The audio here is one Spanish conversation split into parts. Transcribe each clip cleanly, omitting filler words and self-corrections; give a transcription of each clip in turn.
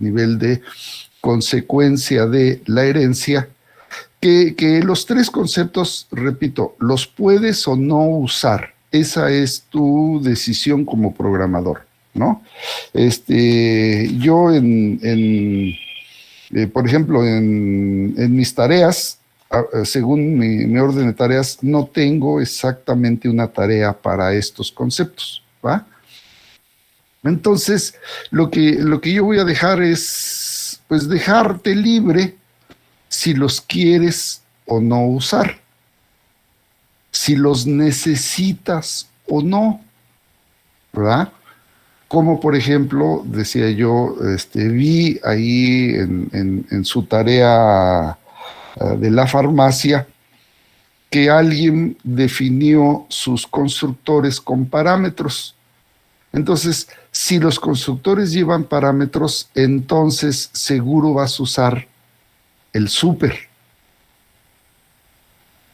nivel de consecuencia de la herencia, que los tres conceptos, repito, los puedes o no usar. Esa es tu decisión como programador, ¿no? Yo por ejemplo, en mis tareas, según mi orden de tareas, no tengo exactamente una tarea para estos conceptos, ¿va? Entonces, lo que yo voy a dejar es, pues, dejarte libre si los quieres o no usar, si los necesitas o no, ¿verdad? Como por ejemplo, decía yo, vi ahí en su tarea de la farmacia que alguien definió sus constructores con parámetros. Entonces, si los constructores llevan parámetros, entonces seguro vas a usar el súper.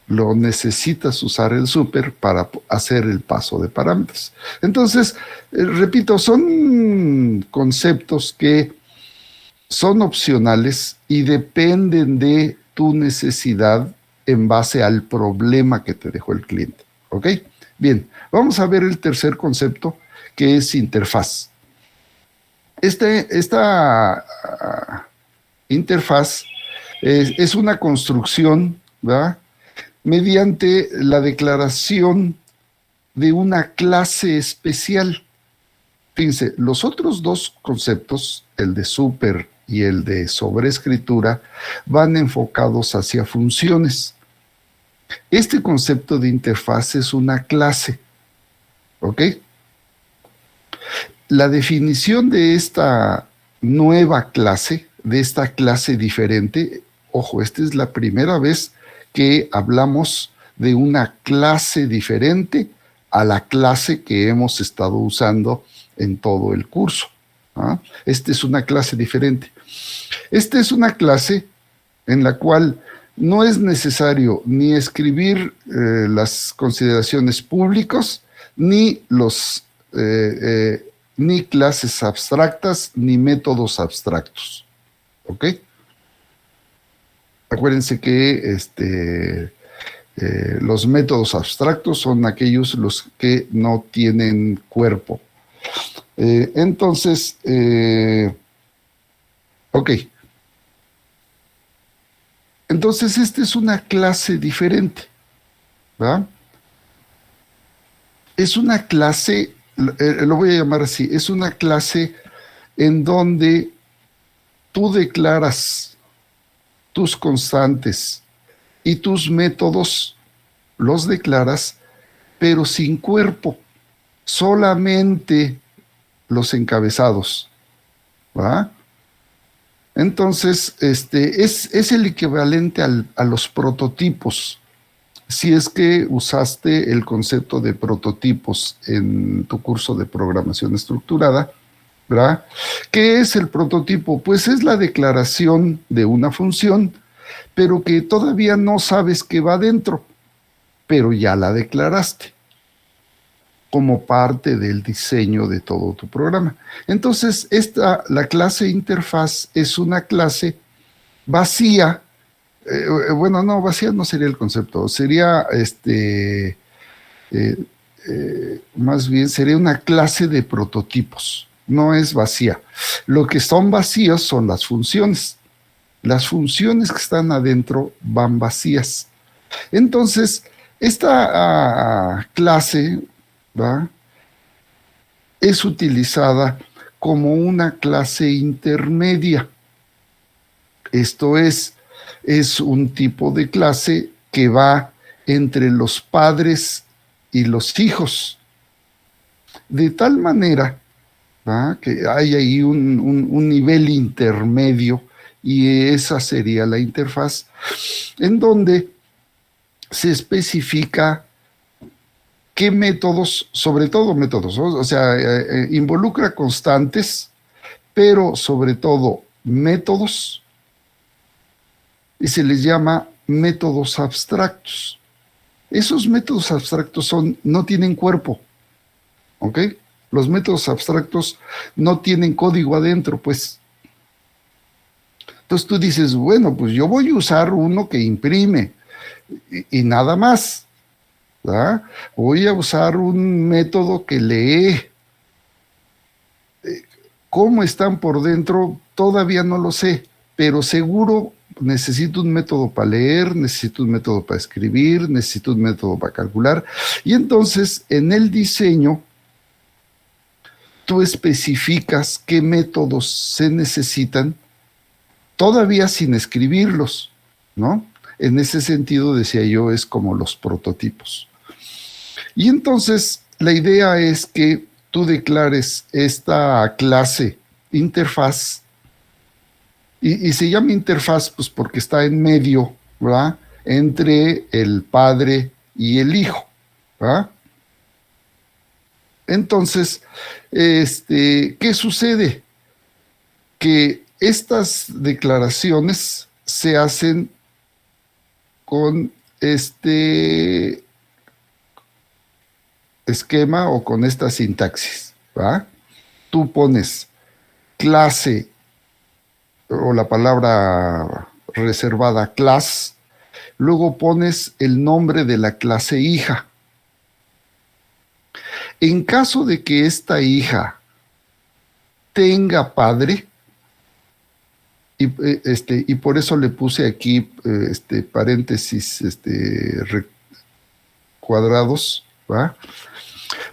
Lo necesitas usar el súper para hacer el paso de parámetros. Entonces, repito, son conceptos que son opcionales y dependen de tu necesidad en base al problema que te dejó el cliente. ¿Ok? Bien, vamos a ver el tercer concepto, que es interfaz. Esta interfaz es una construcción, ¿verdad?, mediante la declaración de una clase especial. Fíjense, los otros dos conceptos, el de super y el de sobreescritura, van enfocados hacia funciones. Este concepto de interfaz es una clase, ¿ok? La definición de esta nueva clase, de esta clase diferente, ojo, esta es la primera vez que hablamos de una clase diferente a la clase que hemos estado usando en todo el curso. ¿Ah? Esta es una clase diferente. Esta es una clase en la cual no es necesario ni escribir las consideraciones públicos, ni ni clases abstractas, ni métodos abstractos. ¿Ok? Acuérdense que los métodos abstractos son aquellos los que no tienen cuerpo. Entonces, ok. Entonces, esta es una clase diferente, ¿verdad? Es una clase, lo voy a llamar así, es una clase en donde tú declaras tus constantes y tus métodos, los declaras, pero sin cuerpo, solamente los encabezados, ¿va? Entonces, es el equivalente a los prototipos. Si es que usaste el concepto de prototipos en tu curso de programación estructurada, ¿verdad? ¿Qué es el prototipo? Pues es la declaración de una función, pero que todavía no sabes qué va dentro, pero ya la declaraste como parte del diseño de todo tu programa. Entonces, la clase interfaz es una clase vacía. Bueno, no, vacía no sería el concepto, sería más bien sería una clase de prototipos, no es vacía. Lo que son vacíos son las funciones. Las funciones que están adentro van vacías. Entonces, esta clase, ¿va?, es utilizada como una clase intermedia. Esto es un tipo de clase que va entre los padres y los hijos. De tal manera, ¿va?, que hay ahí un nivel intermedio, y esa sería la interfaz, en donde se especifica qué métodos, sobre todo métodos, o sea, involucra constantes, pero sobre todo métodos, y se les llama métodos abstractos. Esos métodos abstractos no tienen cuerpo, ¿ok? Los métodos abstractos no tienen código adentro, pues. Entonces tú dices, bueno, pues yo voy a usar uno que imprime y nada más, ¿verdad? Voy a usar un método que lee. ¿Cómo están por dentro? Todavía no lo sé, pero seguro necesito un método para leer, necesito un método para escribir, necesito un método para calcular. Y entonces en el diseño tú especificas qué métodos se necesitan, todavía sin escribirlos, ¿no? En ese sentido, decía yo, es como los prototipos. Y entonces la idea es que tú declares esta clase interfaz, y se llama interfaz pues porque está en medio, ¿verdad? Entre el padre y el hijo, ¿verdad? Entonces, ¿qué sucede? Que estas declaraciones se hacen con este esquema o con esta sintaxis, ¿va? Tú pones clase o la palabra reservada class, luego pones el nombre de la clase hija. En caso de que esta hija tenga padre, y por eso le puse aquí paréntesis cuadrados, ¿va?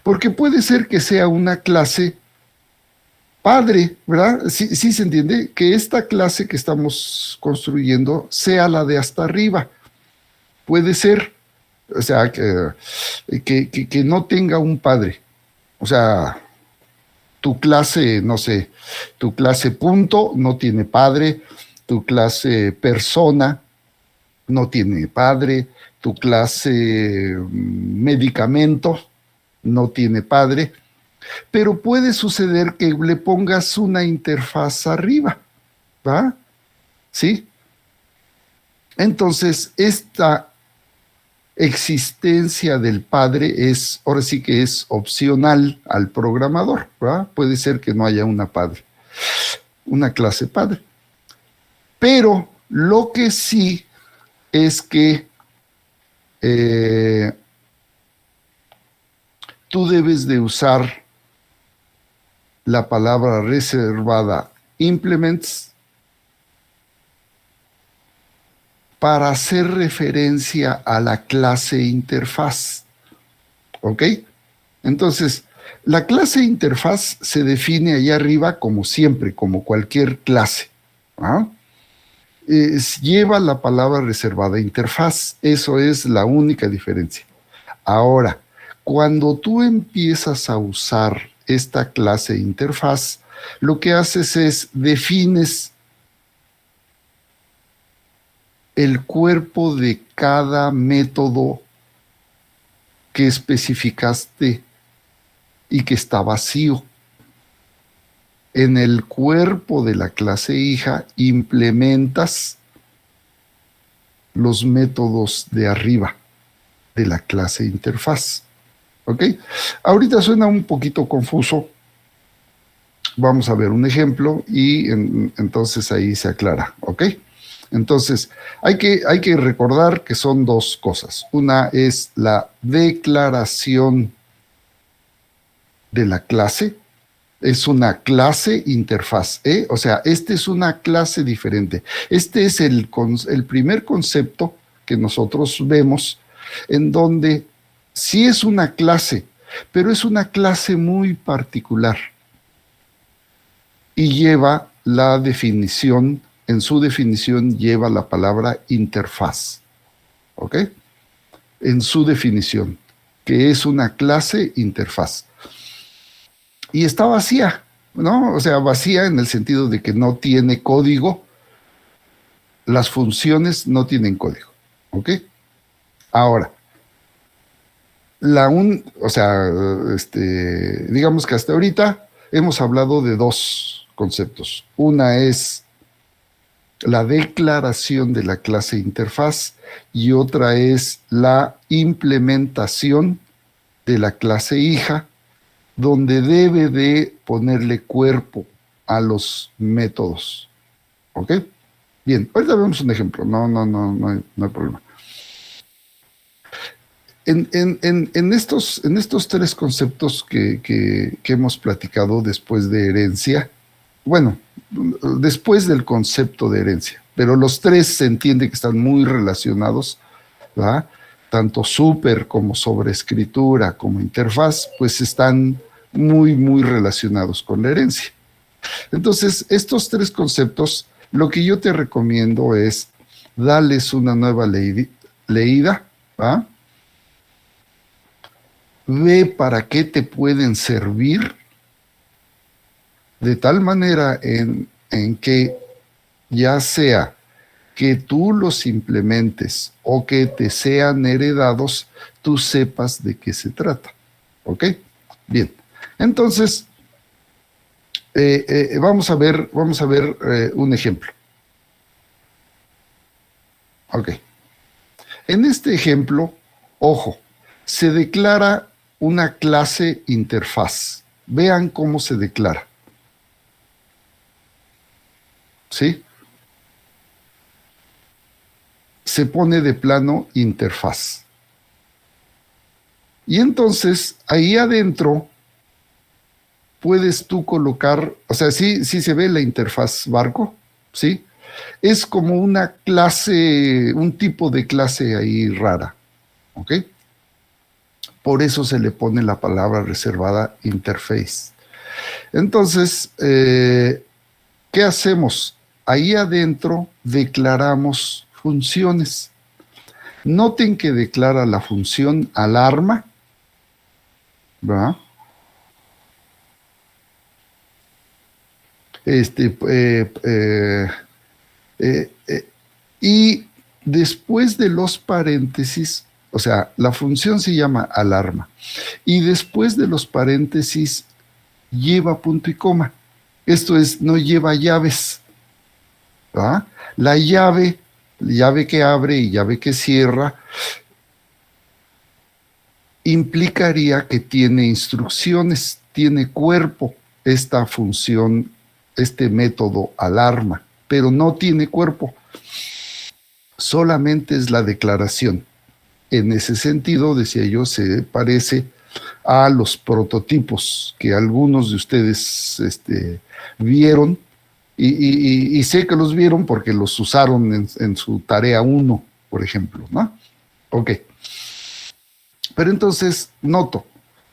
Porque puede ser que sea una clase padre, ¿verdad? Sí, sí se entiende que esta clase que estamos construyendo sea la de hasta arriba. Puede ser, o sea, que no tenga un padre. O sea, tu clase, no sé, tu clase punto no tiene padre, tu clase persona no tiene padre, tu clase medicamento no tiene padre, pero puede suceder que le pongas una interfaz arriba, ¿va? ¿Sí? Entonces, esta existencia del padre es, ahora sí que es opcional al programador, ¿va? Puede ser que no haya una clase padre. Pero lo que sí es que tú debes de usar la palabra reservada implements para hacer referencia a la clase interfaz. ¿Ok? Entonces, la clase interfaz se define allá arriba como siempre, como cualquier clase. ¿Ah? Lleva la palabra reservada interfaz. Eso es la única diferencia. Ahora, cuando tú empiezas a usar esta clase interfaz, lo que haces es defines el cuerpo de cada método que especificaste y que está vacío. En el cuerpo de la clase hija implementas los métodos de arriba de la clase interfaz. ¿Ok? Ahorita suena un poquito confuso. Vamos a ver un ejemplo y entonces ahí se aclara. ¿Ok? Entonces, hay que recordar que son dos cosas. Una es la declaración de la clase. Es una clase interfaz, ¿eh? O sea, esta es una clase diferente. Este es el primer concepto que nosotros vemos en donde sí es una clase, pero es una clase muy particular y lleva la definición, en su definición lleva la palabra interfaz, ¿ok? En su definición, que es una clase interfaz. Y está vacía, ¿no? O sea, vacía en el sentido de que no tiene código, las funciones no tienen código, ¿ok? Ahora, digamos que hasta ahorita hemos hablado de dos conceptos. Una es la declaración de la clase interfaz y otra es la implementación de la clase hija, donde debe de ponerle cuerpo a los métodos. ¿Ok? Bien, ahorita vemos un ejemplo, no hay problema. En estos tres conceptos que hemos platicado después de herencia, bueno, después del concepto de herencia, pero los tres se entiende que están muy relacionados, ¿verdad? Tanto súper como sobreescritura como interfaz, pues están muy relacionados con la herencia. Entonces, estos tres conceptos, lo que yo te recomiendo es darles una nueva leída, ¿va? Ve para qué te pueden servir, de tal manera en que ya sea que tú los implementes o que te sean heredados, tú sepas de qué se trata. ¿Ok? Bien. Entonces, vamos a ver un ejemplo. Ok. En este ejemplo, ojo, se declara una clase interfaz. Vean cómo se declara. ¿Sí? Se pone de plano interfaz. Y entonces, ahí adentro, puedes tú colocar, o sea, sí se ve la interfaz barco, ¿sí? Es como una clase, un tipo de clase ahí rara, ¿ok? Por eso se le pone la palabra reservada interface. Entonces, ¿qué hacemos? Ahí adentro declaramos funciones. Noten que declara la función alarma, ¿verdad? Y después de los paréntesis, o sea, la función se llama alarma, y después de los paréntesis lleva punto y coma. Esto es, no lleva llaves, ¿verdad? La llave que abre y llave que cierra, implicaría que tiene instrucciones, tiene cuerpo esta función, este método alarma, pero no tiene cuerpo, solamente es la declaración. En ese sentido, decía yo, se parece a los prototipos que algunos de ustedes vieron, y sé que los vieron porque los usaron en su tarea 1, por ejemplo, ¿no? Ok. Pero entonces, noto,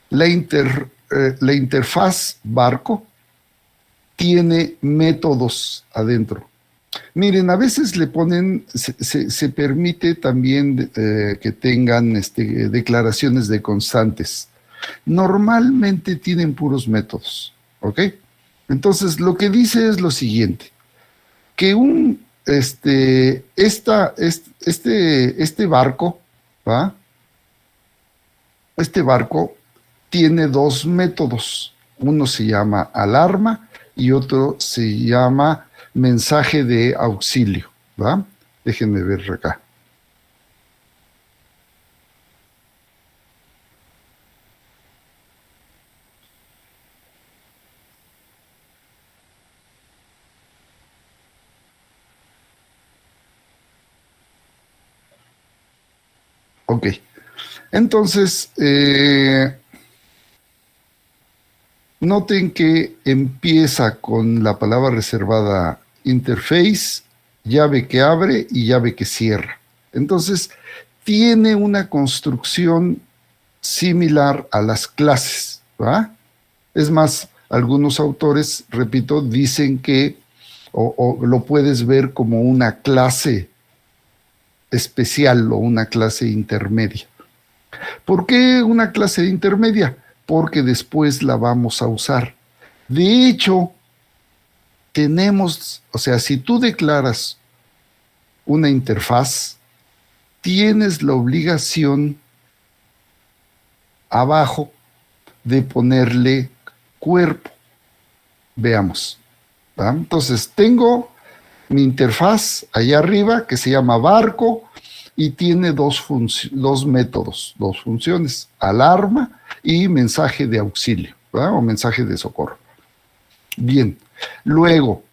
la interfaz barco tiene métodos adentro. Miren, a veces le ponen, se permite también que tengan declaraciones de constantes. Normalmente tienen puros métodos, ¿ok? Entonces, lo que dice es lo siguiente, que este barco, ¿va? Este barco tiene dos métodos. Uno se llama alarma y otro se llama mensaje de auxilio, ¿va? Déjenme ver acá. Ok. Entonces, noten que empieza con la palabra reservada interface, llave que abre y llave que cierra. Entonces, tiene una construcción similar a las clases, ¿va? Es más, algunos autores, repito, dicen que o lo puedes ver como una clase especial o una clase intermedia. ¿Por qué una clase intermedia? Porque después la vamos a usar. De hecho, tenemos, o sea, si tú declaras una interfaz, tienes la obligación abajo de ponerle cuerpo. Veamos, ¿va? Entonces, tengo mi interfaz allá arriba que se llama barco y tiene dos métodos, dos funciones, alarma y mensaje de auxilio, ¿verdad? O mensaje de socorro. Bien, luego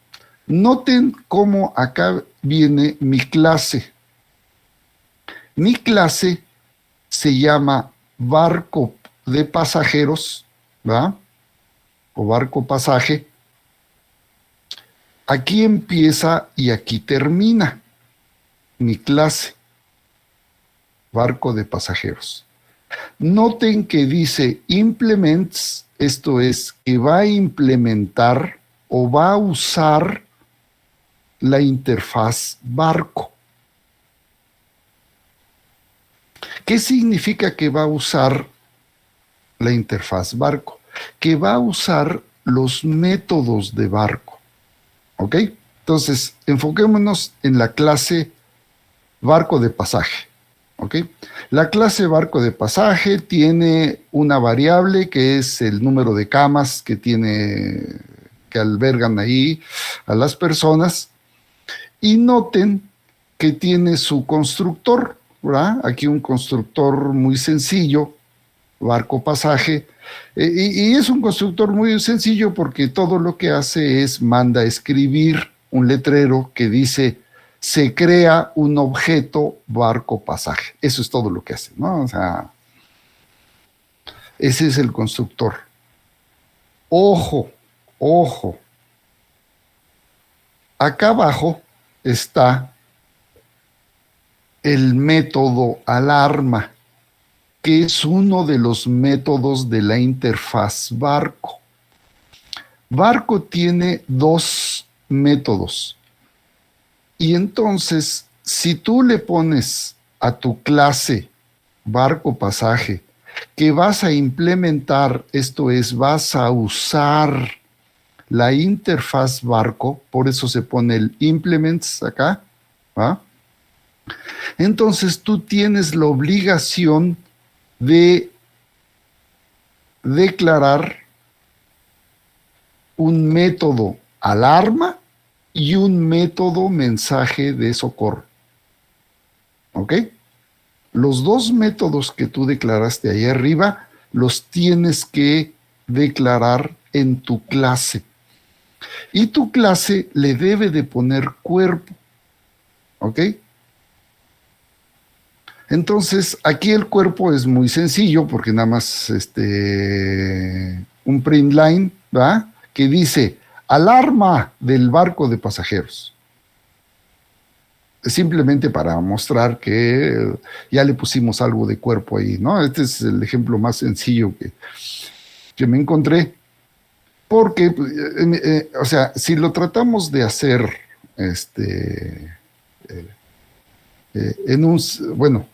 Noten cómo acá viene mi clase. Mi clase se llama barco de pasajeros, ¿verdad? O barco pasaje. Aquí empieza y aquí termina mi clase, barco de pasajeros. Noten que dice implements, esto es, que va a implementar o va a usar la interfaz barco. ¿Qué significa que va a usar la interfaz barco? Que va a usar los métodos de barco. ¿Ok? Entonces, enfoquémonos en la clase barco de pasaje. ¿Ok? La clase barco de pasaje tiene una variable que es el número de camas que albergan ahí a las personas. Y noten que tiene su constructor, ¿verdad? Aquí un constructor muy sencillo, barco pasaje, y es un constructor muy sencillo porque todo lo que hace es manda a escribir un letrero que dice se crea un objeto barco pasaje. Eso es todo lo que hace, ¿no? O sea, ese es el constructor. Ojo, ojo. Acá abajo está el método alarma, que es uno de los métodos de la interfaz barco. Barco tiene dos métodos. Y entonces, si tú le pones a tu clase barco pasaje que vas a implementar, esto es, vas a usar la interfaz barco, por eso se pone el implements acá, ¿va? Entonces tú tienes la obligación de declarar un método alarma y un método mensaje de socorro. ¿Ok? Los dos métodos que tú declaraste ahí arriba los tienes que declarar en tu clase. Y tu clase le debe de poner cuerpo. ¿Ok? Entonces, aquí el cuerpo es muy sencillo porque nada más un print line, ¿verdad? Que dice alarma del barco de pasajeros. Simplemente para mostrar que ya le pusimos algo de cuerpo ahí, ¿no? Este es el ejemplo más sencillo que me encontré. Porque, o sea, si lo tratamos de hacer bueno,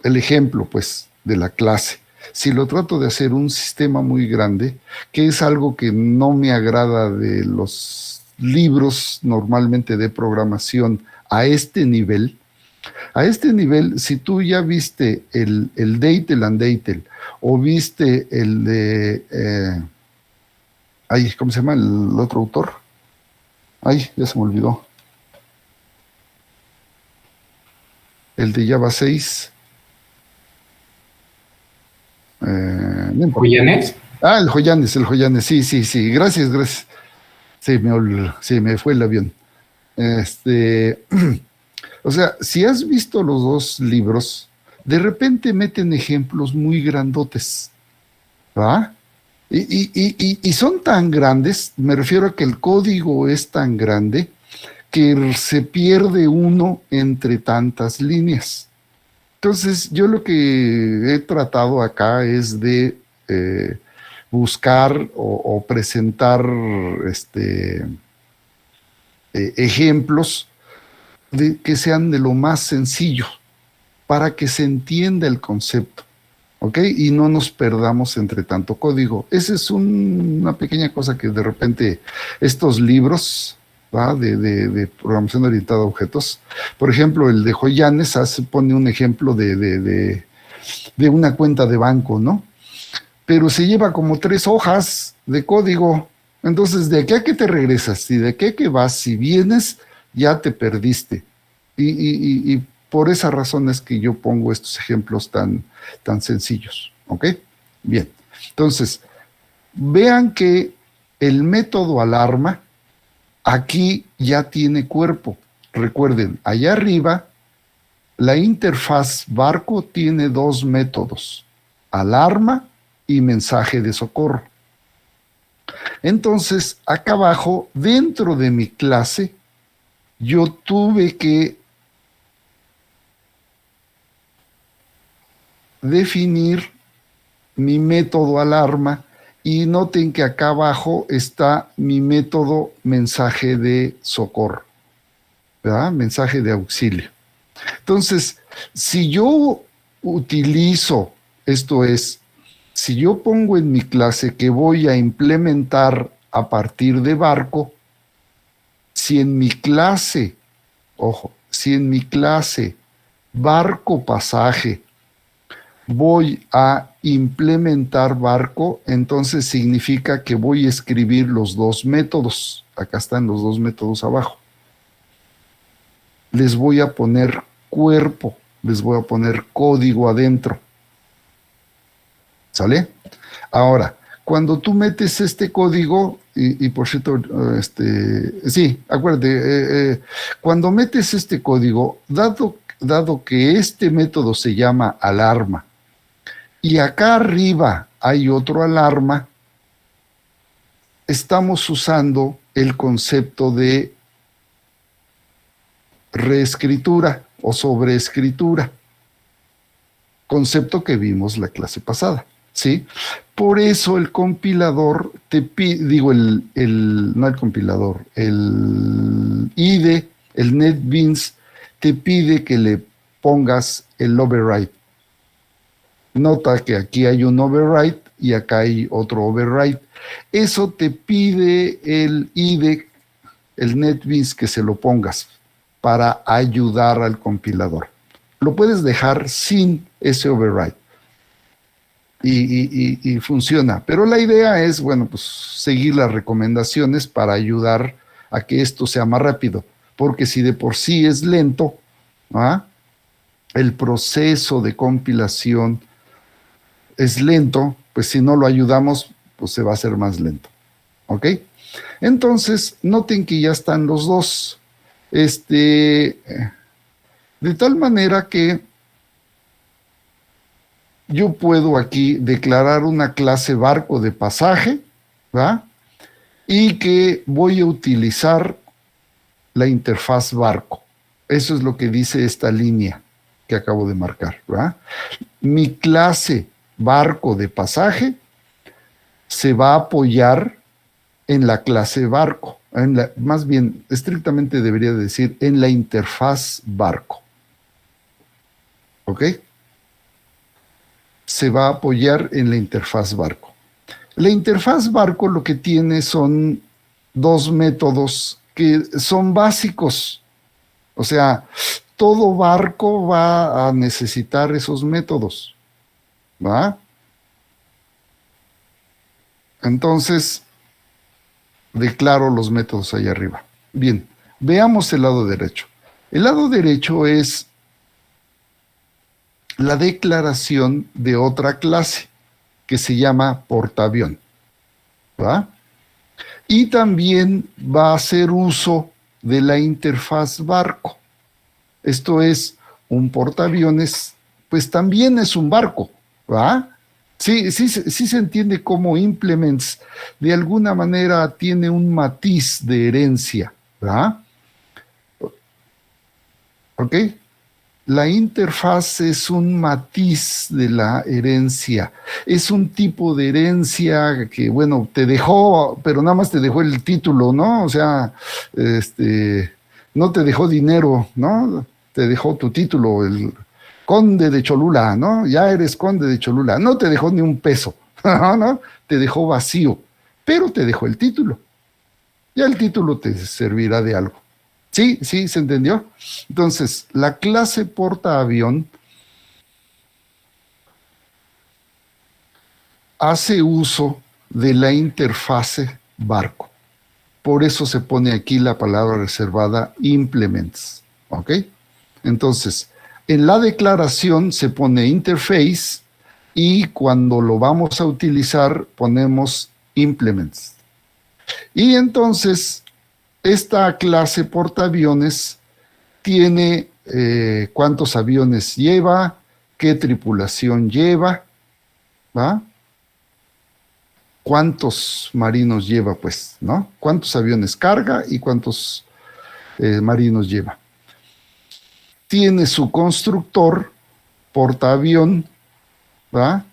el ejemplo, pues, de la clase. Si lo trato de hacer un sistema muy grande, que es algo que no me agrada de los libros normalmente de programación a este nivel, si tú ya viste el Deitel and Deitel o viste el de, ¿cómo se llama el otro autor? Ay, ya se me olvidó. El de Java 6. ¿Joyanes? El Joyanes, sí, gracias. Sí, me fue el avión. O sea, si has visto los dos libros, de repente meten ejemplos muy grandotes, ¿va? Y son tan grandes, me refiero a que el código es tan grande que se pierde uno entre tantas líneas. Entonces, yo lo que he tratado acá es de buscar o presentar ejemplos que sean de lo más sencillo para que se entienda el concepto, ¿ok? Y no nos perdamos entre tanto código. Esa es una pequeña cosa que de repente estos libros, ¿va? de programación orientada a objetos, por ejemplo, el de Joyanes pone un ejemplo de una cuenta de banco, ¿no? Pero se lleva como 3 hojas de código. Entonces, ¿de qué a qué te regresas? ¿Y de qué a qué vas? Si vienes, ya te perdiste. Y por esa razón es que yo pongo estos ejemplos tan sencillos. ¿Ok? Bien. Entonces, vean que el método alarma Aquí ya tiene cuerpo. Recuerden, allá arriba, la interfaz barco tiene dos métodos: alarma y mensaje de socorro. Entonces, acá abajo, dentro de mi clase, yo tuve que definir mi método alarma, y noten que acá abajo está mi método mensaje de socorro, ¿verdad? Mensaje de auxilio. Entonces, si yo utilizo, esto es, si yo pongo en mi clase que voy a implementar a partir de barco, si en mi clase, ojo, si en mi clase barco pasaje voy a implementar barco, entonces significa que voy a escribir los dos métodos. Acá están los dos métodos abajo. Les voy a poner cuerpo, les voy a poner código adentro. ¿Sale? Ahora, cuando tú metes este código, y por cierto, sí, acuérdate, cuando metes este código, dado que este método se llama alarma, y acá arriba hay otro alarma, estamos usando el concepto de reescritura o sobreescritura, concepto que vimos la clase pasada, ¿sí? Por eso el compilador te pide, digo, no el compilador, el IDE, el NetBeans, te pide que le pongas el override. Nota que aquí hay un override y acá hay otro override. Eso te pide el IDE, el NetBeans, que se lo pongas para ayudar al compilador. Lo puedes dejar sin ese override y funciona. Pero la idea es, bueno, pues seguir las recomendaciones para ayudar a que esto sea más rápido. Porque si de por sí es lento, ¿ah?, el proceso de compilación es lento, pues si no lo ayudamos, pues se va a hacer más lento. ¿Ok? Entonces, noten que ya están los dos. De tal manera que yo puedo aquí declarar una clase barco de pasaje, ¿va?, y que voy a utilizar la interfaz barco. Eso es lo que dice esta línea que acabo de marcar, ¿va? Mi clase barco de pasaje se va a apoyar en la clase barco, más bien, estrictamente debería decir en la interfaz barco. ¿Ok? Se va a apoyar en la interfaz barco. La interfaz barco lo que tiene son dos métodos que son básicos. O sea, todo barco va a necesitar esos métodos, ¿va? Entonces, declaro los métodos ahí arriba. Bien, veamos el lado derecho. El lado derecho es la declaración de otra clase que se llama portaavión, ¿va? Y también va a hacer uso de la interfaz barco. Esto es, un portaaviones, pues también es un barco, ¿va? Sí se entiende cómo implements de alguna manera tiene un matiz de herencia, ¿verdad? ¿Ok? La interfaz es un matiz de la herencia. Es un tipo de herencia que, bueno, te dejó, pero nada más te dejó el título, ¿no? O sea, no te dejó dinero, ¿no? Te dejó tu título, el conde de Cholula, ¿no? Ya eres conde de Cholula. No te dejó ni un peso, ¿no? Te dejó vacío, pero te dejó el título. Ya el título te servirá de algo. ¿Sí? ¿Sí? ¿Se entendió? Entonces, la clase portaavión hace uso de la interfase barco. Por eso se pone aquí la palabra reservada implements. ¿Ok? Entonces, en la declaración se pone interface y cuando lo vamos a utilizar ponemos implements. Y entonces esta clase portaaviones tiene cuántos aviones lleva, qué tripulación lleva, ¿va? Cuántos marinos lleva, pues, ¿no? Cuántos aviones carga y cuántos marinos lleva. Tiene su constructor, portaavión, ¿va?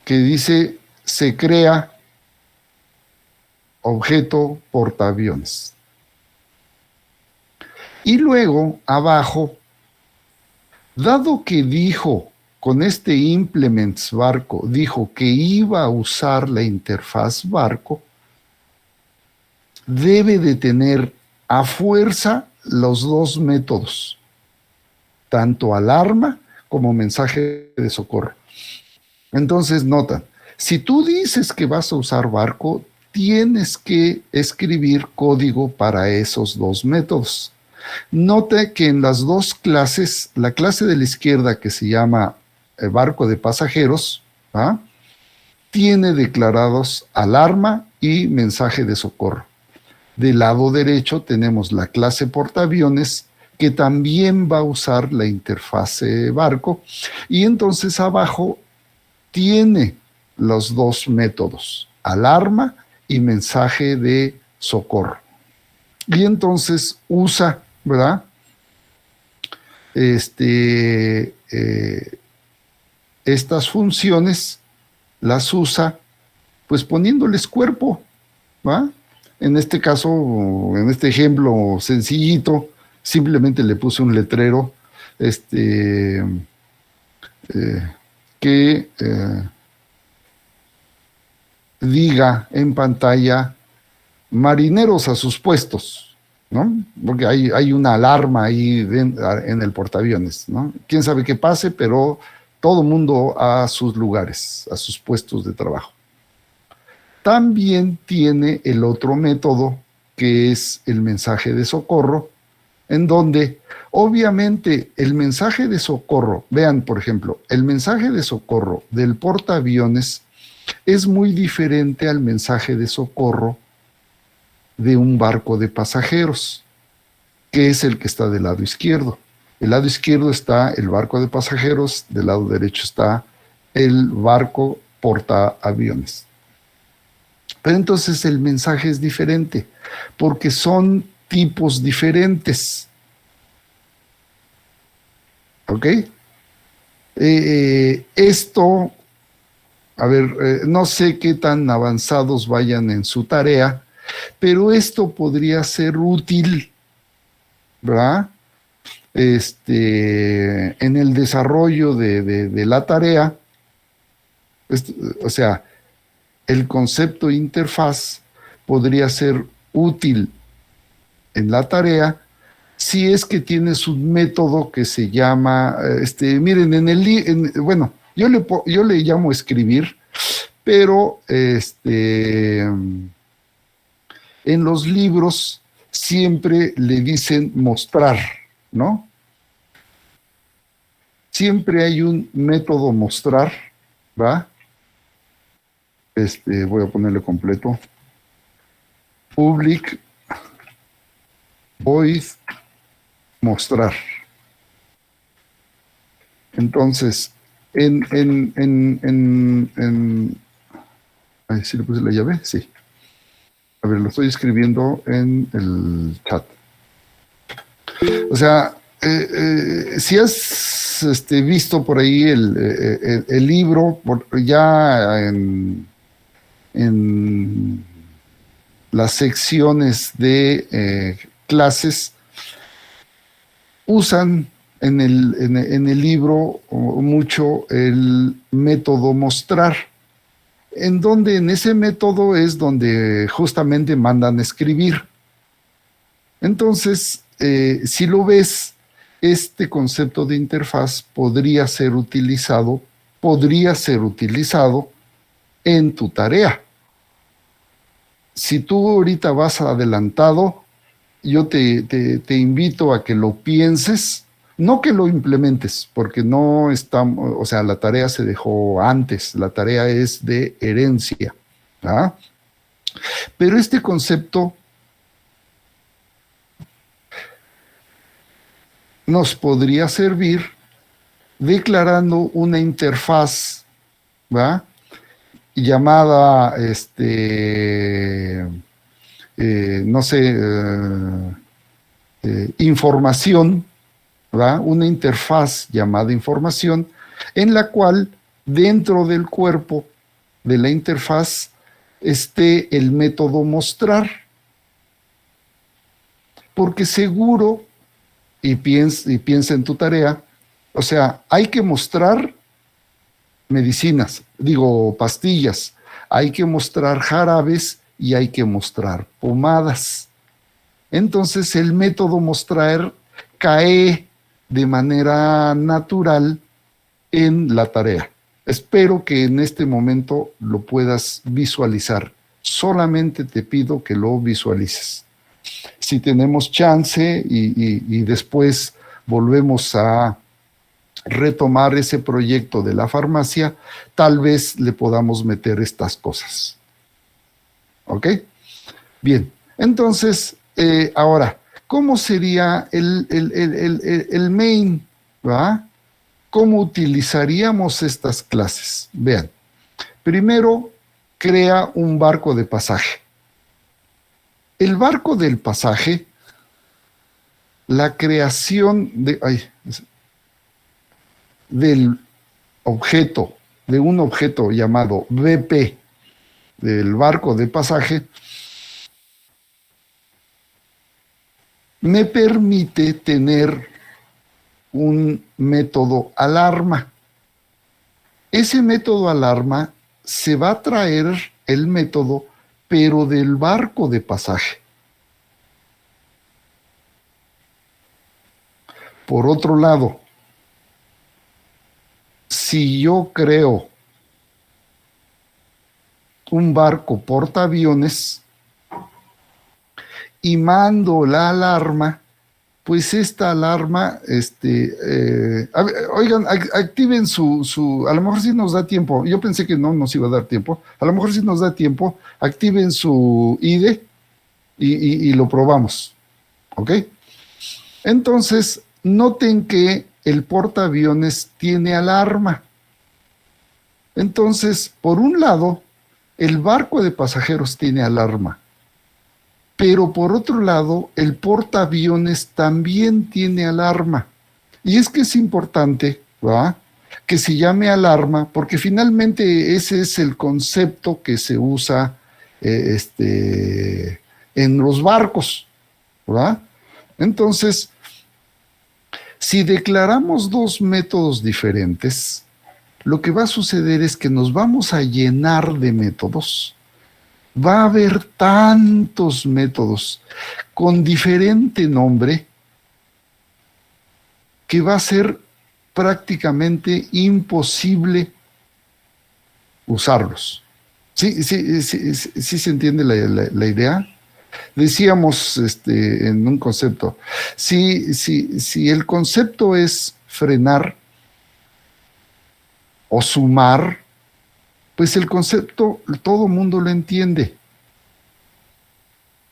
Que dice, se crea objeto portaaviones. Y luego, abajo, dado que dijo, con este implements barco, dijo que iba a usar la interfaz barco, debe de tener a fuerza los dos métodos, tanto alarma como mensaje de socorro. Entonces, nota, si tú dices que vas a usar barco, tienes que escribir código para esos dos métodos. Note que en las dos clases, la clase de la izquierda que se llama barco de pasajeros, ¿ah? Tiene declarados alarma y mensaje de socorro. Del lado derecho tenemos la clase portaaviones que también va a usar la interfase barco y entonces abajo tiene los dos métodos, alarma y mensaje de socorro. Y entonces usa, ¿verdad? Estas funciones las usa pues poniéndoles cuerpo, ¿va? En este caso, en este ejemplo sencillito, simplemente le puse un letrero que diga en pantalla marineros a sus puestos, ¿no? Porque hay una alarma ahí en el portaaviones, ¿no? Quién sabe qué pase, pero todo mundo a sus lugares, a sus puestos de trabajo. También tiene el otro método, que es el mensaje de socorro, en donde obviamente el mensaje de socorro, vean por ejemplo, el mensaje de socorro del portaaviones es muy diferente al mensaje de socorro de un barco de pasajeros, que es el que está del lado izquierdo. Del lado izquierdo está el barco de pasajeros, del lado derecho está el barco portaaviones. Pero entonces el mensaje es diferente, porque son tipos diferentes. ¿Ok? Esto, a ver, no sé qué tan avanzados vayan en su tarea, pero esto podría ser útil, ¿verdad? En el desarrollo de la tarea, o sea, el concepto interfaz podría ser útil en la tarea si es que tienes un método que se llama, miren, bueno, yo le llamo escribir, pero en los libros siempre le dicen mostrar, ¿no? Siempre hay un método mostrar, ¿va? Voy a ponerle completo. Public void mostrar. Entonces, ¿sí le puse la llave? Sí. A ver, lo estoy escribiendo en el chat. O sea, si has visto por ahí el libro, ya en las secciones de clases, usan en el libro mucho el método mostrar, en donde en ese método es donde justamente mandan escribir. Entonces, si lo ves, este concepto de interfaz podría ser utilizado en tu tarea. Si tú ahorita vas adelantado, yo te invito a que lo pienses, no que lo implementes, porque no estamos, o sea, la tarea se dejó antes, la tarea es de herencia, ¿ah? Pero este concepto nos podría servir declarando una interfaz, ¿va? Llamada, no sé, información, ¿va? Una interfaz llamada información, en la cual dentro del cuerpo de la interfaz esté el método mostrar, porque seguro, y piensa en tu tarea, o sea, hay que mostrar medicinas, digo, pastillas, hay que mostrar jarabes y hay que mostrar pomadas. Entonces el método mostrar cae de manera natural en la tarea. Espero que en este momento lo puedas visualizar. Solamente te pido que lo visualices. Si tenemos chance y después volvemos a retomar ese proyecto de la farmacia, tal vez le podamos meter estas cosas. ¿Ok? Bien, entonces, ahora, ¿cómo sería el main? ¿Va? ¿Cómo utilizaríamos estas clases? Vean, primero crea un barco de pasaje. El barco del pasaje, la creación del objeto, de un objeto llamado BP, del barco de pasaje, me permite tener un método alarma. Ese método alarma se va a traer el método, pero del barco de pasaje. Por otro lado, si yo creo un barco portaaviones y mando la alarma, pues esta alarma, oigan, activen a lo mejor sí nos da tiempo, yo pensé que no nos iba a dar tiempo, a lo mejor sí nos da tiempo, activen su IDE y lo probamos, ¿ok? Entonces, noten que el portaaviones tiene alarma. Entonces, por un lado, el barco de pasajeros tiene alarma. Pero por otro lado, el portaaviones también tiene alarma. Y es que es importante, ¿verdad?, que se llame alarma, porque finalmente ese es el concepto que se usa en los barcos, ¿verdad? Entonces, si declaramos dos métodos diferentes, lo que va a suceder es que nos vamos a llenar de métodos. Va a haber tantos métodos con diferente nombre que va a ser prácticamente imposible usarlos. ¿Sí se entiende la idea? Decíamos en un concepto, si el concepto es frenar o sumar, pues el concepto todo mundo lo entiende.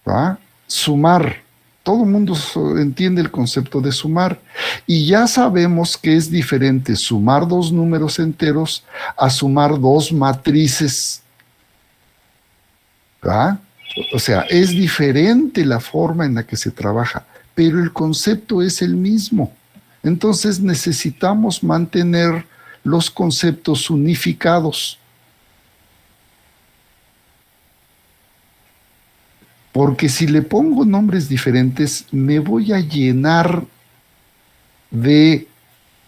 ¿Va? Sumar. Todo mundo entiende el concepto de sumar. Y ya sabemos que es diferente sumar dos números enteros a sumar dos matrices. ¿Va? O sea, es diferente la forma en la que se trabaja, pero el concepto es el mismo. Entonces necesitamos mantener los conceptos unificados. Porque si le pongo nombres diferentes, me voy a llenar de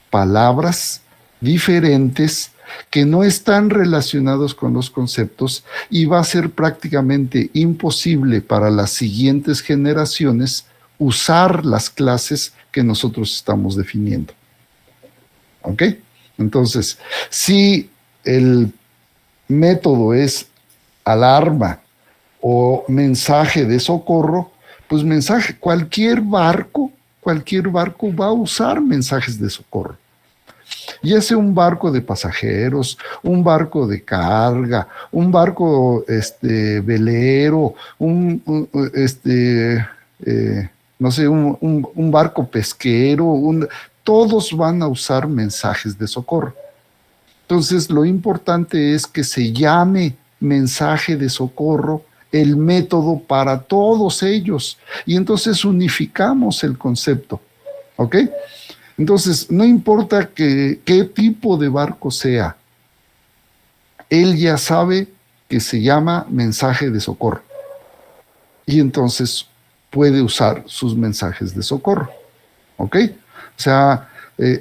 palabras diferentes que no están relacionados con los conceptos y va a ser prácticamente imposible para las siguientes generaciones usar las clases que nosotros estamos definiendo. ¿Ok? Entonces, si el método es alarma o mensaje de socorro, pues mensaje, cualquier barco va a usar mensajes de socorro. Ya sea un barco de pasajeros, un barco de carga, un barco velero, no sé, un barco pesquero, todos van a usar mensajes de socorro. Entonces, lo importante es que se llame mensaje de socorro el método para todos ellos. Y entonces unificamos el concepto. ¿Ok? Entonces, no importa qué tipo de barco sea, él ya sabe que se llama mensaje de socorro. Y entonces puede usar sus mensajes de socorro. ¿Ok? O sea,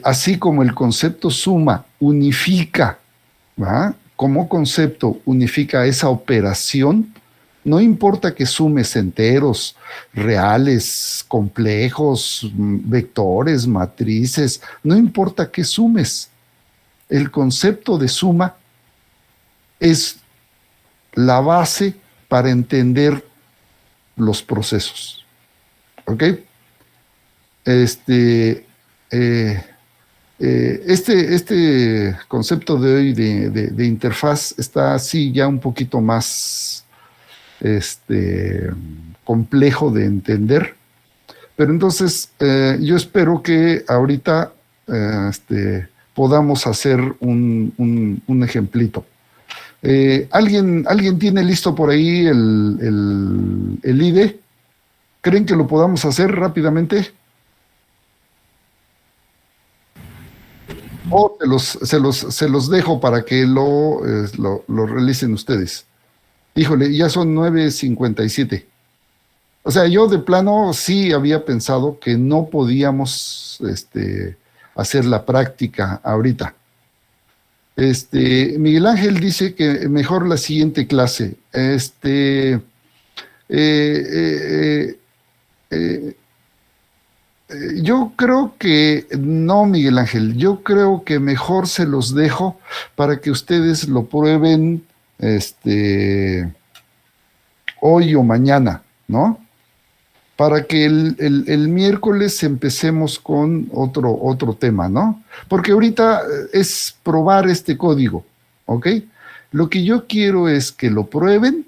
así como el concepto suma unifica, ¿va? Como concepto unifica esa operación, no importa que sumes enteros, reales, complejos, vectores, matrices, no importa que sumes. El concepto de suma es la base para entender los procesos. ¿Ok? Este concepto de hoy de interfaz está así ya un poquito más complejo de entender, pero entonces yo espero que ahorita podamos hacer un ejemplito. ¿Alguien tiene listo por ahí el IDE? ¿Creen que lo podamos hacer rápidamente? O se los dejo para que lo realicen ustedes. Híjole, ya son 9:57. O sea, yo de plano sí había pensado que no podíamos hacer la práctica ahorita. Miguel Ángel dice que mejor la siguiente clase. Eh, eh, eh, yo creo que no, Miguel Ángel. Yo creo que mejor se los dejo para que ustedes lo prueben hoy o mañana, ¿no? Para que el miércoles empecemos con otro tema, ¿no? Porque ahorita es probar este código, ¿ok? Lo que yo quiero es que lo prueben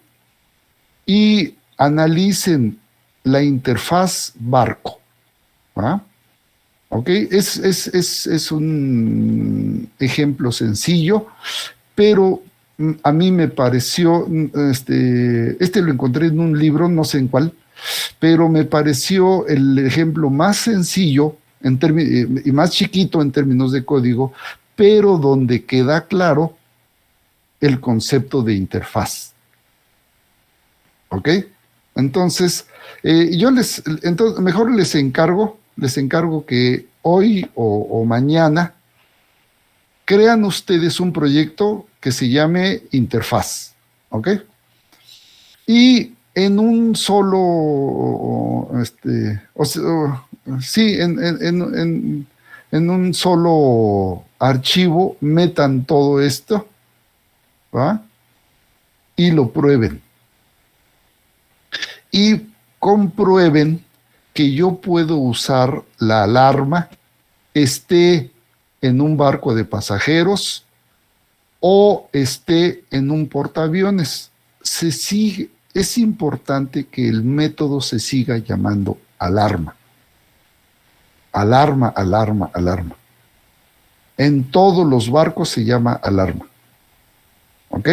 y analicen la interfaz barco, ¿va? ¿Ok? Es un ejemplo sencillo, pero a mí me pareció, lo encontré en un libro, no sé en cuál, pero me pareció el ejemplo más sencillo y más chiquito en términos de código, pero donde queda claro el concepto de interfaz. ¿Ok? Entonces, mejor les encargo que hoy o mañana crean ustedes un proyecto que se llame interfaz. ¿Ok? Y en un solo, sí, en un solo archivo metan todo esto, ¿va? Y lo prueben. Y comprueben que yo puedo usar la alarma, esté en un barco de pasajeros o esté en un portaaviones. Es importante que el método se siga llamando alarma. Alarma, alarma, alarma. En todos los barcos se llama alarma. ¿Ok?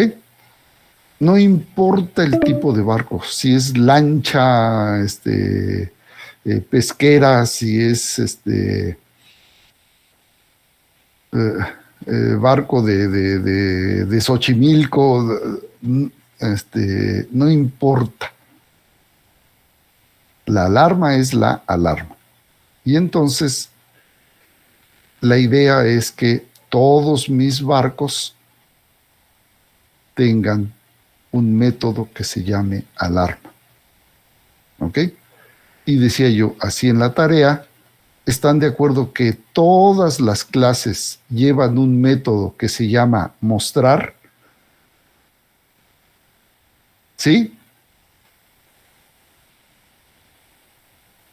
No importa el tipo de barco, si es lancha, pesquera, si es barco de Xochimilco, no importa. La alarma es la alarma. Y entonces, la idea es que todos mis barcos tengan un método que se llame alarma. ¿Ok? Y decía yo, así en la tarea, ¿están de acuerdo que todas las clases llevan un método que se llama mostrar? ¿Sí?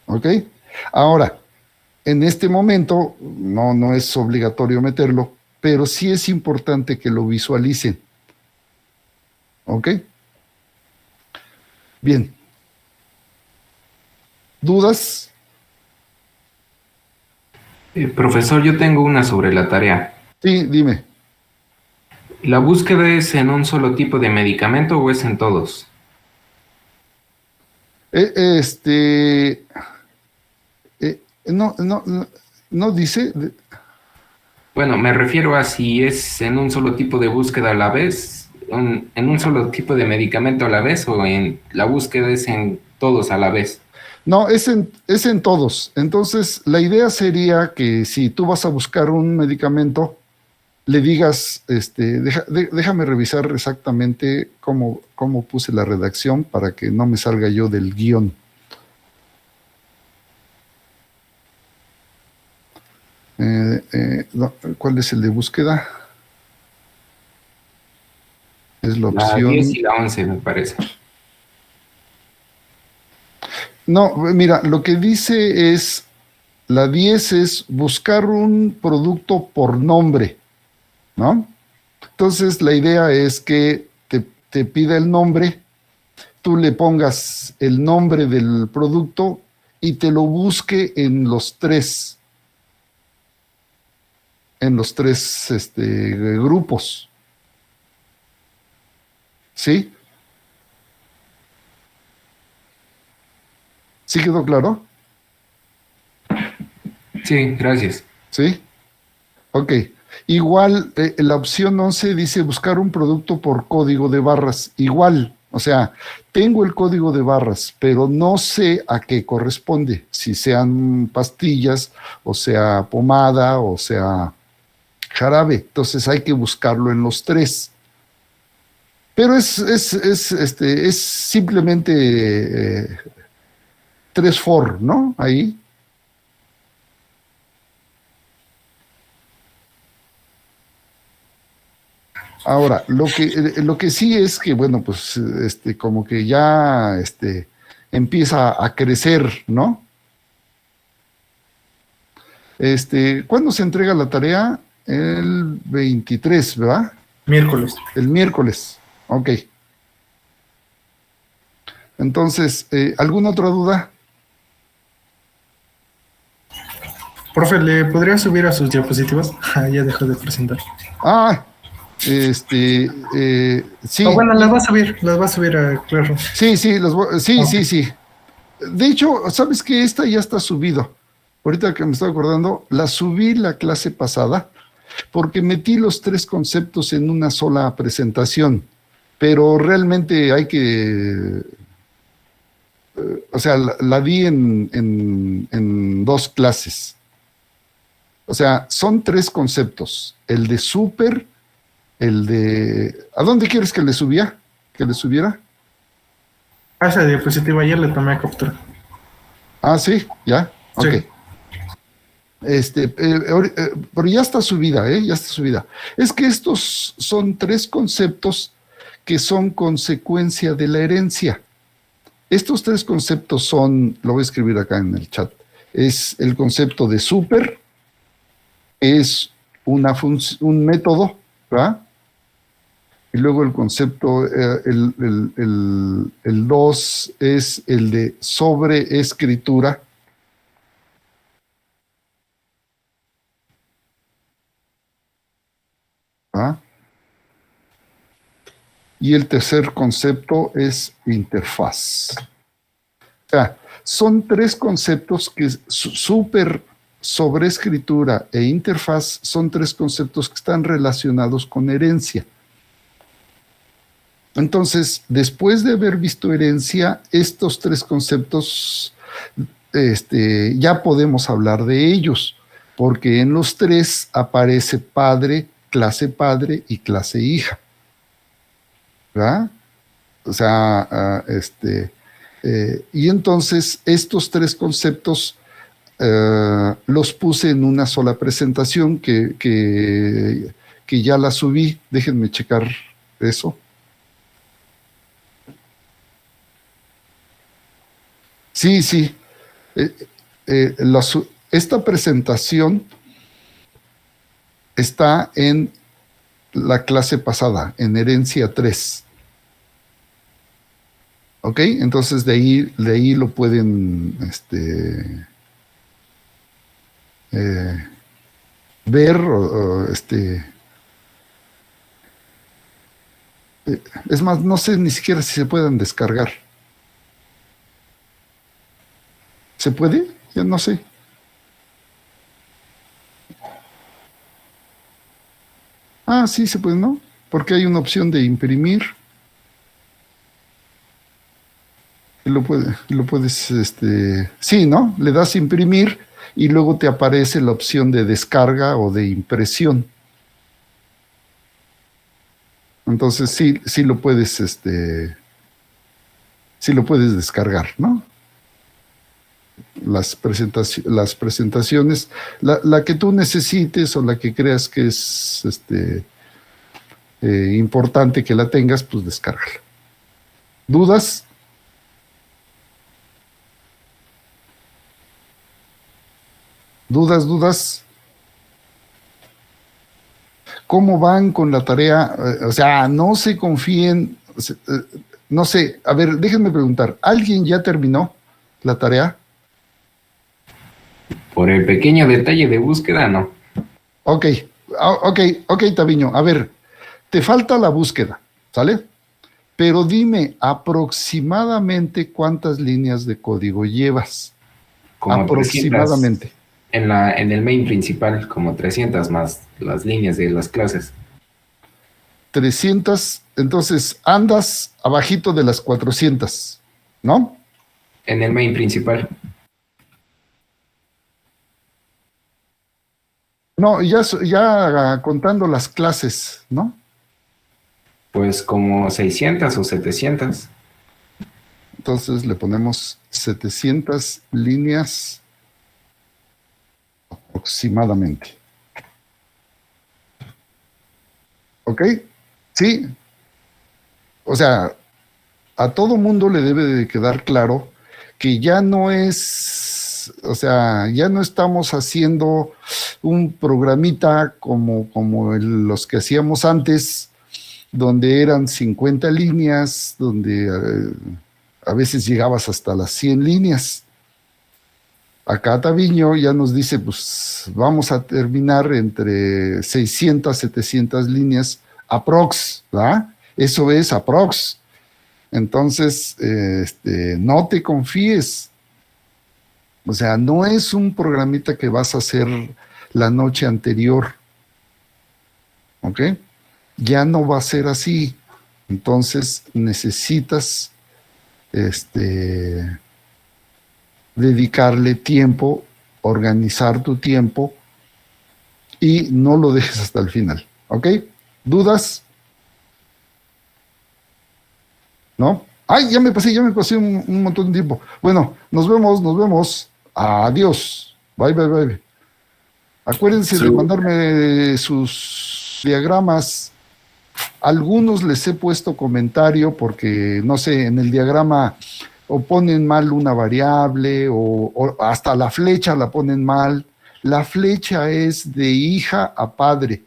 ¿Ok? Ahora, en este momento, no es obligatorio meterlo, pero sí es importante que lo visualicen. ¿Ok? Bien. ¿Dudas? Profesor, yo tengo una sobre la tarea. Sí, dime. ¿La búsqueda es en un solo tipo de medicamento o es en todos? Eh, este, no dice, Bueno, me refiero a si es en un solo tipo de búsqueda a la vez, en un solo tipo de medicamento a la vez o en la búsqueda es en todos a la vez. no, es en todos. Entonces, la idea sería que si tú vas a buscar un medicamento, le digas, déjame revisar exactamente cómo puse la redacción para que no me salga yo del guión. No, ¿cuál es el de búsqueda? Es la La 10 opción. y la 11 me parece. No, mira, lo que dice es, la 10 es buscar un producto por nombre, ¿no? Entonces, la idea es que te pida el nombre, tú le pongas el nombre del producto y te lo busque en los tres grupos, ¿sí? ¿Sí quedó claro? Sí, gracias. ¿Sí? Ok. Igual, la opción 11 dice buscar un producto por código de barras. Igual, o sea, tengo el código de barras, pero no sé a qué corresponde, si sean pastillas, o sea, pomada, o sea, jarabe. Entonces hay que buscarlo en los tres. Pero es simplemente tres for, ¿no? Ahí. Ahora, lo que sí es que, bueno, pues, como que ya, empieza a crecer, ¿no? ¿Cuándo se entrega la tarea? El 23, ¿verdad? Miércoles. El miércoles. Ok. Entonces, ¿alguna otra duda? Profe, ¿le podría subir a sus diapositivas? Ah, ya dejó de presentar. Ah, Oh, sí, bueno, las va a subir a Classroom. sí, sí, sí, Ok. sí, sí. De hecho, ¿sabes qué? Esta ya está subido. Ahorita que me estoy acordando, la subí la clase pasada porque metí los tres conceptos en una sola presentación, pero realmente hay que, o sea, la di en dos clases. O sea, son tres conceptos. El de súper, el de... ¿A dónde quieres que le subía? ¿Que le subiera? A esa diapositiva ya le tomé captura. Ah, sí, ya, ok. Sí. Pero ya está subida, ¿eh? Ya está subida. Es que estos son tres conceptos que son consecuencia de la herencia. Estos tres conceptos son, lo voy a escribir acá en el chat, es el concepto de súper, es un método, ¿verdad? Y luego el concepto, el dos es el de sobreescritura, ¿verdad? Y el tercer concepto es interfaz. O sea, son tres conceptos que súper sobreescritura e interfaz son tres conceptos que están relacionados con herencia. Entonces, después de haber visto herencia, estos tres conceptos, ya podemos hablar de ellos, porque en los tres aparece padre y clase hija, ¿verdad? O sea, y entonces estos tres conceptos los puse en una sola presentación que ya la subí. Déjenme checar eso. Sí, sí. Eh, esta presentación está en la clase pasada, en herencia 3. ¿Ok? Entonces de ahí lo pueden ver, es más, no sé ni siquiera si se pueden descargar. ¿Se puede? Ya no sé. Ah, sí se puede, ¿no? Porque hay una opción de imprimir. Y lo puedes, sí, ¿no? Le das imprimir y luego te aparece la opción de descarga o de impresión. Entonces sí lo puedes, sí lo puedes descargar, ¿no? Las presentaciones, la que tú necesites o la que creas que es importante que la tengas, pues descárgala. ¿Dudas? ¿Dudas? ¿Cómo van con la tarea? O sea, no se confíen, no sé, a ver, déjenme preguntar, ¿alguien ya terminó la tarea? Por el pequeño detalle de búsqueda, no. Ok, Taviño, a ver, te falta la búsqueda, ¿sale? Pero dime aproximadamente cuántas líneas de código llevas. Como Aproximadamente. 300 en el main principal, como 300 más las líneas de las clases. 300, entonces andas abajito de las 400, ¿no? En el main principal. No, ya contando las clases, ¿no? Pues como 600 o 700. Entonces le ponemos 700 líneas aproximadamente. ¿Ok? Sí. O sea, a todo mundo le debe de quedar claro que ya no es, o sea, ya no estamos haciendo un programita como los que hacíamos antes, donde eran 50 líneas, donde a veces llegabas hasta las 100 líneas. Acá Taviño ya nos dice, pues vamos a terminar entre 600, 700 líneas aprox, ¿verdad? Eso es aprox. Entonces, no te confíes. O sea, no es un programita que vas a hacer la noche anterior. ¿Ok? Ya no va a ser así. Entonces, necesitas dedicarle tiempo, organizar tu tiempo y no lo dejes hasta el final. ¿Ok? ¿Dudas? ¿No? Ay, ya me pasé un montón de tiempo. Bueno, nos vemos. Adiós. Bye. Acuérdense de mandarme sus diagramas. Algunos les he puesto comentario porque, no sé, en el diagrama o ponen mal una variable o hasta la flecha la ponen mal. La flecha es de hija a padre.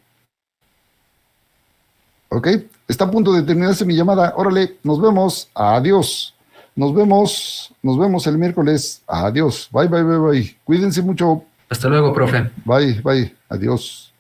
¿Ok? Está a punto de terminarse mi llamada. Órale, nos vemos. Adiós. Nos vemos el miércoles. Adiós. Bye. Cuídense mucho. Hasta luego, profe. Bye. Adiós.